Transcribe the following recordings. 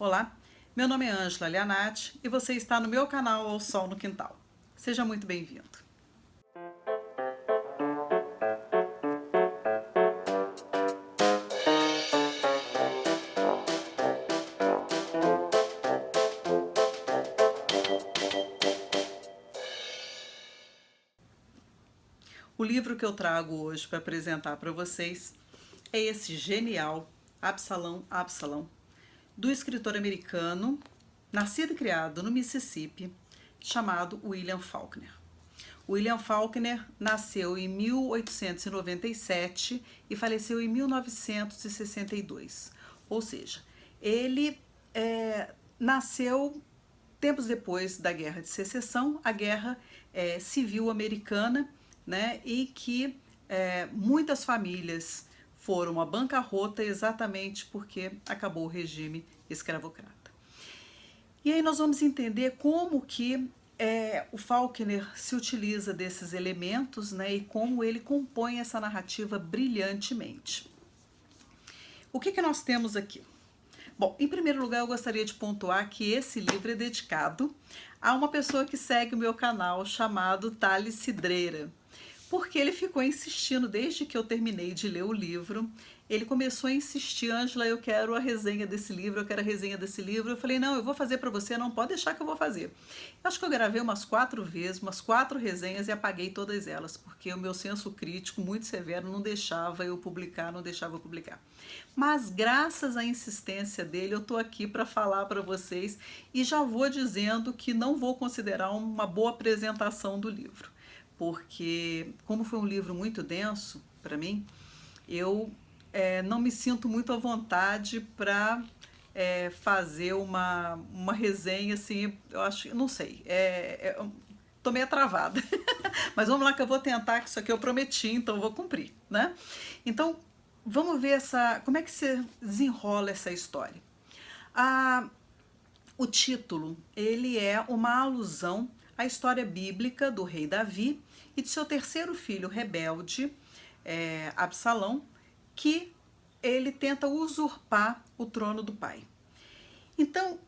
Olá, meu nome é Ângela Lianati e você está no meu canal Ao Sol no Quintal. Seja muito bem-vindo. O livro que eu trago hoje para apresentar para vocês é esse genial Absalão, do escritor americano, nascido e criado no Mississippi, chamado William Faulkner. William Faulkner nasceu em 1897 e faleceu em 1962. Ou seja, ele nasceu tempos depois da Guerra de Secessão, a Guerra Civil Americana, né, e que muitas famílias foram à bancarrota exatamente porque acabou o regime escravocrata. E aí nós vamos entender como que o Faulkner se utiliza desses elementos, né, e como ele compõe essa narrativa brilhantemente. O que nós temos aqui? Bom, em primeiro lugar eu gostaria de pontuar que esse livro é dedicado a uma pessoa que segue o meu canal chamado Thales Cidreira, porque ele ficou insistindo desde que eu terminei de ler o livro. Ele começou a insistir: Ângela, eu quero a resenha desse livro, eu quero a resenha desse livro. Eu falei: não, eu vou fazer para você, não pode deixar que eu vou fazer. Eu acho que eu gravei umas 4 vezes, umas 4 resenhas e apaguei todas elas, porque o meu senso crítico muito severo não deixava eu publicar, não deixava eu publicar. Mas graças à insistência dele, eu tô aqui para falar para vocês e já vou dizendo que não vou considerar uma boa apresentação do livro, porque como foi um livro muito denso para mim, eu não me sinto muito à vontade para fazer uma resenha assim. Eu acho, não sei, tô meio travada. Mas vamos lá que eu vou tentar, que isso aqui eu prometi, então eu vou cumprir, né? Então, vamos ver como é que se desenrola essa história. O título, ele é uma alusão à história bíblica do rei Davi e de seu terceiro filho rebelde, Absalão, que ele tenta usurpar o trono do pai. Então,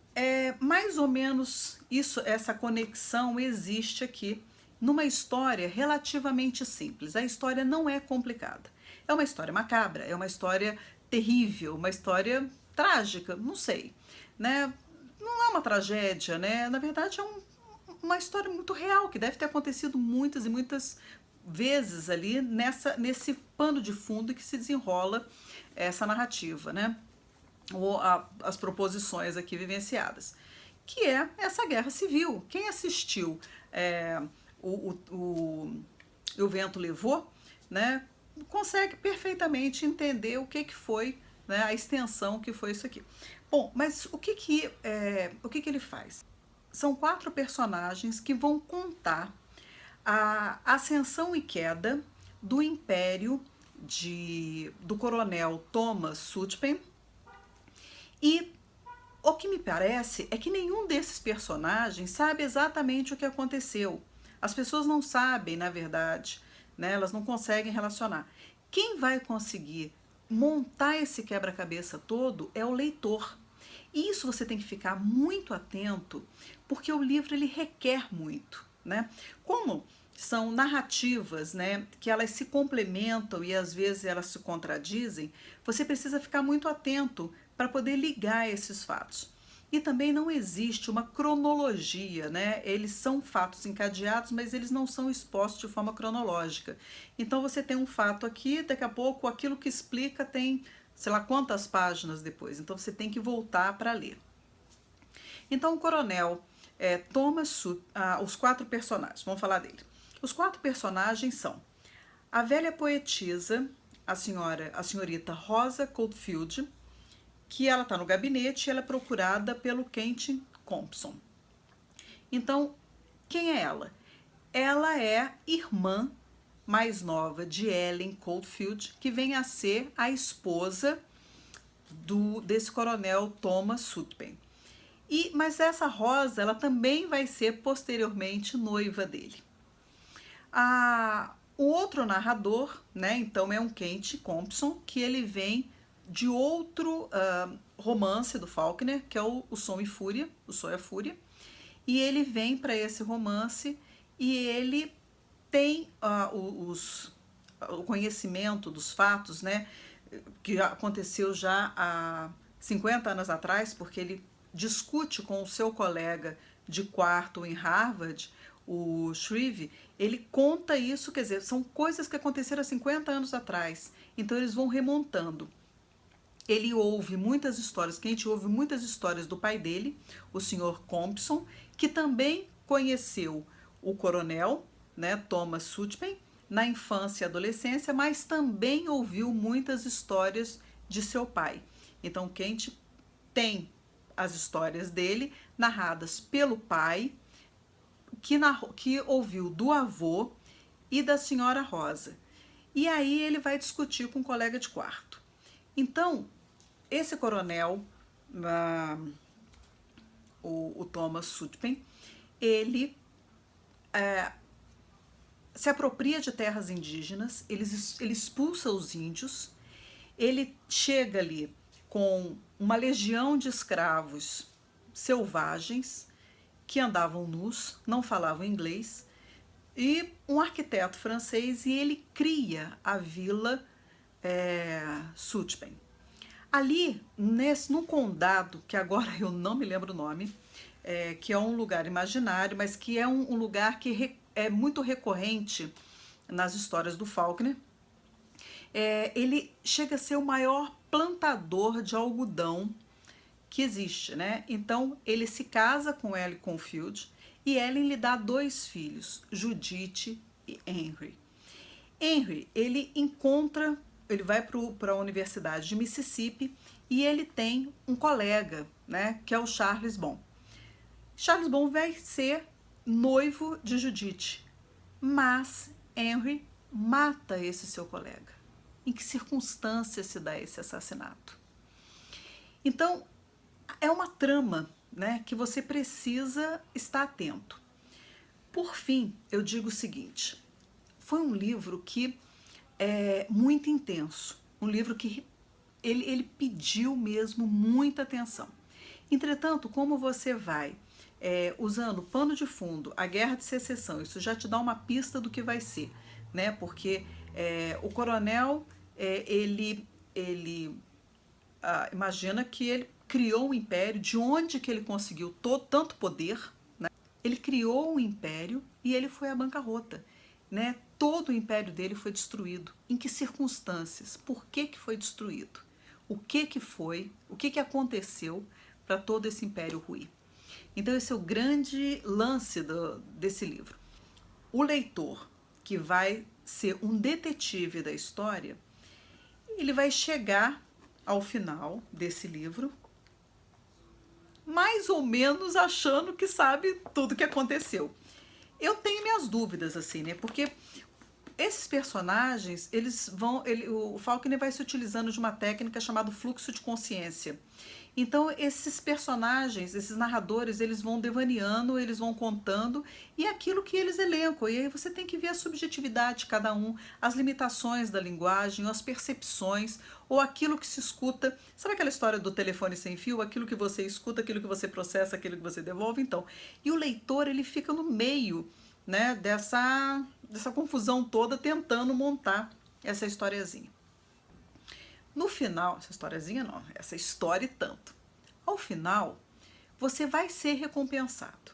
mais ou menos essa conexão existe aqui numa história relativamente simples. A história não é complicada. É uma história macabra, é uma história terrível, uma história trágica, não sei, né? Não é uma tragédia, né? Na verdade, é uma história muito real, que deve ter acontecido muitas e muitas vezes ali nesse pano de fundo que se desenrola essa narrativa, né? Ou as proposições aqui vivenciadas, que é essa guerra civil. Quem assistiu O Vento Levou, né, consegue perfeitamente entender o que foi, né, a extensão que foi isso aqui. Bom, mas o que ele faz? São 4 personagens que vão contar a ascensão e queda do império do coronel Thomas Sutpen. E o que me parece é que nenhum desses personagens sabe exatamente o que aconteceu. As pessoas não sabem, na verdade, né? Elas não conseguem relacionar. Quem vai conseguir montar esse quebra-cabeça todo é o leitor. E isso você tem que ficar muito atento, porque o livro ele requer muito, né? Como são narrativas, né, que elas se complementam e às vezes elas se contradizem, você precisa ficar muito atento para poder ligar esses fatos. E também não existe uma cronologia, né? Eles são fatos encadeados, mas eles não são expostos de forma cronológica. Então você tem um fato aqui, daqui a pouco aquilo que explica tem, sei lá quantas páginas depois. Então você tem que voltar para ler. Então o coronel Thomas os 4 personagens, vamos falar dele. Os 4 personagens são a velha poetisa, a senhorita Rosa Coldfield, que ela está no gabinete e ela é procurada pelo Kent Compson. Então, quem é ela? Ela é irmã mais nova de Ellen Coldfield, que vem a ser a esposa desse coronel Thomas Sutpen. Mas essa Rosa, ela também vai ser posteriormente noiva dele. O outro narrador, né, então é um Kent Compson, que ele vem de outro romance do Faulkner, que é o Som e Fúria, o Som e a Fúria, e ele vem para esse romance e ele tem o conhecimento dos fatos, né, que aconteceu já há 50 anos atrás, porque ele discute com o seu colega de quarto em Harvard, o Shreve, ele conta isso, quer dizer, são coisas que aconteceram há 50 anos atrás, então eles vão remontando. Ele ouve muitas histórias, que a gente ouve muitas histórias do pai dele, o Sr. Compson, que também conheceu o coronel, né, Thomas Sutpen, na infância e adolescência, mas também ouviu muitas histórias de seu pai. Então, Kent tem as histórias dele narradas pelo pai, que ouviu do avô e da senhora Rosa. E aí ele vai discutir com um colega de quarto. Então, esse coronel, o Thomas Sutpen, ele se apropria de terras indígenas, ele expulsa os índios, ele chega ali com uma legião de escravos selvagens que andavam nus, não falavam inglês, e um arquiteto francês, e ele cria a vila Sutpen. Ali, num condado, que agora eu não me lembro o nome, que é um lugar imaginário, mas que é um lugar que é muito recorrente nas histórias do Faulkner, ele chega a ser o maior plantador de algodão que existe, né? Então, ele se casa com Ellen Confield e Ellen lhe dá 2 filhos, Judith e Henry. Henry, ele vai para a Universidade de Mississippi e ele tem um colega, né, que é o Charles Bond. Charles Bond vai ser noivo de Judith, mas Henry mata esse seu colega. Em que circunstâncias se dá esse assassinato? Então, é uma trama, né, que você precisa estar atento. Por fim, eu digo o seguinte: foi um livro que é muito intenso, um livro que ele pediu mesmo muita atenção. Entretanto, como você vai usando pano de fundo a Guerra de Secessão, isso já te dá uma pista do que vai ser, né? Porque o coronel, imagina que ele criou um império, de onde que ele conseguiu tanto poder, né? Ele criou um império e ele foi à bancarrota, né? Todo o império dele foi destruído. Em que circunstâncias? Por que foi destruído? O que foi? O que aconteceu para todo esse império ruir? Então esse é o grande lance desse livro. O leitor, que vai ser um detetive da história, ele vai chegar ao final desse livro mais ou menos achando que sabe tudo o que aconteceu. Eu tenho minhas dúvidas, assim, né? Porque esses personagens, o Faulkner vai se utilizando de uma técnica chamada fluxo de consciência. Então, esses personagens, esses narradores, eles vão devaneando, eles vão contando, e é aquilo que eles elencam. E aí você tem que ver a subjetividade de cada um, as limitações da linguagem, as percepções, ou aquilo que se escuta. Sabe aquela história do telefone sem fio? Aquilo que você escuta, aquilo que você processa, aquilo que você devolve? Então, e o leitor, ele fica no meio, né, dessa confusão toda, tentando montar essa historiazinha. No final, essa historiazinha não, essa história e tanto. Ao final, você vai ser recompensado.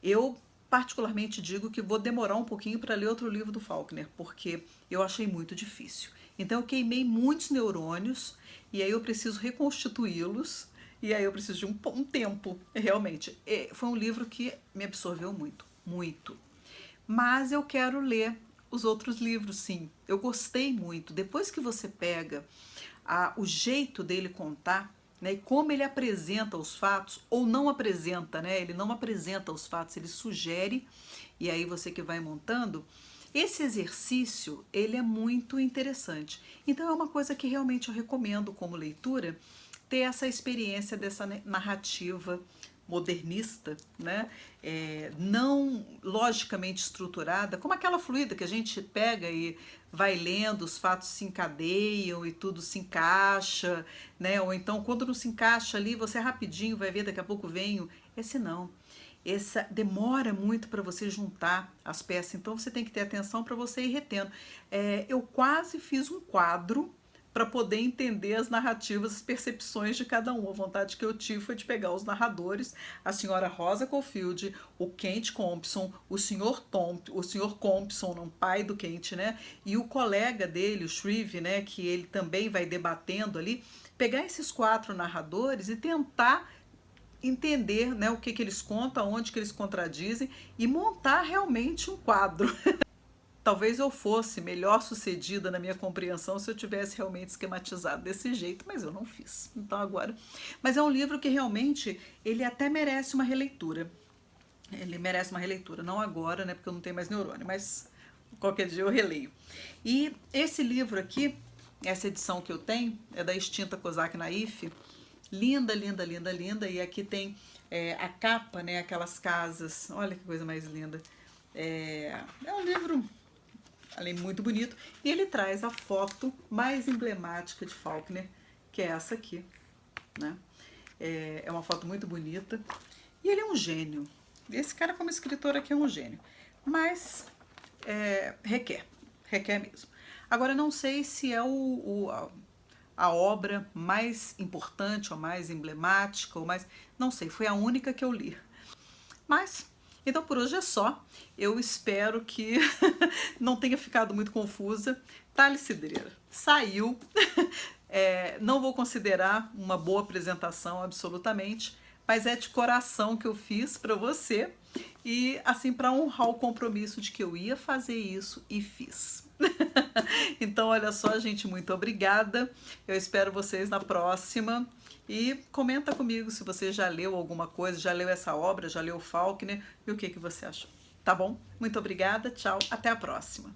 Eu particularmente digo que vou demorar um pouquinho para ler outro livro do Faulkner, porque eu achei muito difícil. Então eu queimei muitos neurônios, e aí eu preciso reconstituí-los, e aí eu preciso de um tempo, realmente. Foi um livro que me absorveu muito, muito. Mas eu quero ler os outros livros, sim. Eu gostei muito. Depois que você pega o jeito dele contar, né, e como ele apresenta os fatos, ou não apresenta, né? Ele não apresenta os fatos, ele sugere, e aí você que vai montando. Esse exercício, ele é muito interessante. Então é uma coisa que realmente eu recomendo como leitura, ter essa experiência dessa narrativa modernista, né? Não logicamente estruturada, como aquela fluida que a gente pega e vai lendo, os fatos se encadeiam e tudo se encaixa, né? Ou então, quando não se encaixa ali, você rapidinho vai ver, daqui a pouco vem. Esse não. Essa demora muito para você juntar as peças, então você tem que ter atenção para você ir retendo. Eu quase fiz um quadro para poder entender as narrativas, as percepções de cada um. A vontade que eu tive foi de pegar os narradores, a senhora Rosa Caulfield, o Kent Compson, o senhor Compson, não, pai do Kent, né? E o colega dele, o Shreve, né? Que ele também vai debatendo ali. Pegar esses 4 narradores e tentar entender, né, o que eles contam, onde que eles contradizem e montar realmente um quadro. Talvez eu fosse melhor sucedida na minha compreensão se eu tivesse realmente esquematizado desse jeito, mas eu não fiz. Então agora, mas é um livro que realmente ele até merece uma releitura. Ele merece uma releitura, não agora, né, porque eu não tenho mais neurônio, mas qualquer dia eu releio. E esse livro aqui, essa edição que eu tenho, é da extinta Kozak Naif. Linda, linda, linda, linda. E aqui tem a capa, né? Aquelas casas. Olha que coisa mais linda. É um livro, além muito bonito. E ele traz a foto mais emblemática de Faulkner, que é essa aqui, né? É uma foto muito bonita. E ele é um gênio. Esse cara, como escritor, aqui é um gênio. Mas requer mesmo. Agora, não sei se é a obra mais importante ou mais emblemática, ou mais. Não sei, foi a única que eu li. Mas, então por hoje é só. Eu espero que não tenha ficado muito confusa. Thales Cidreira saiu. Não vou considerar uma boa apresentação, absolutamente, mas é de coração que eu fiz para você. E assim, para honrar o compromisso de que eu ia fazer isso e fiz. Então, olha só, gente, muito obrigada. Eu espero vocês na próxima. E comenta comigo se você já leu alguma coisa, já leu essa obra, já leu Faulkner e o que você achou. Tá bom? Muito obrigada, tchau, até a próxima.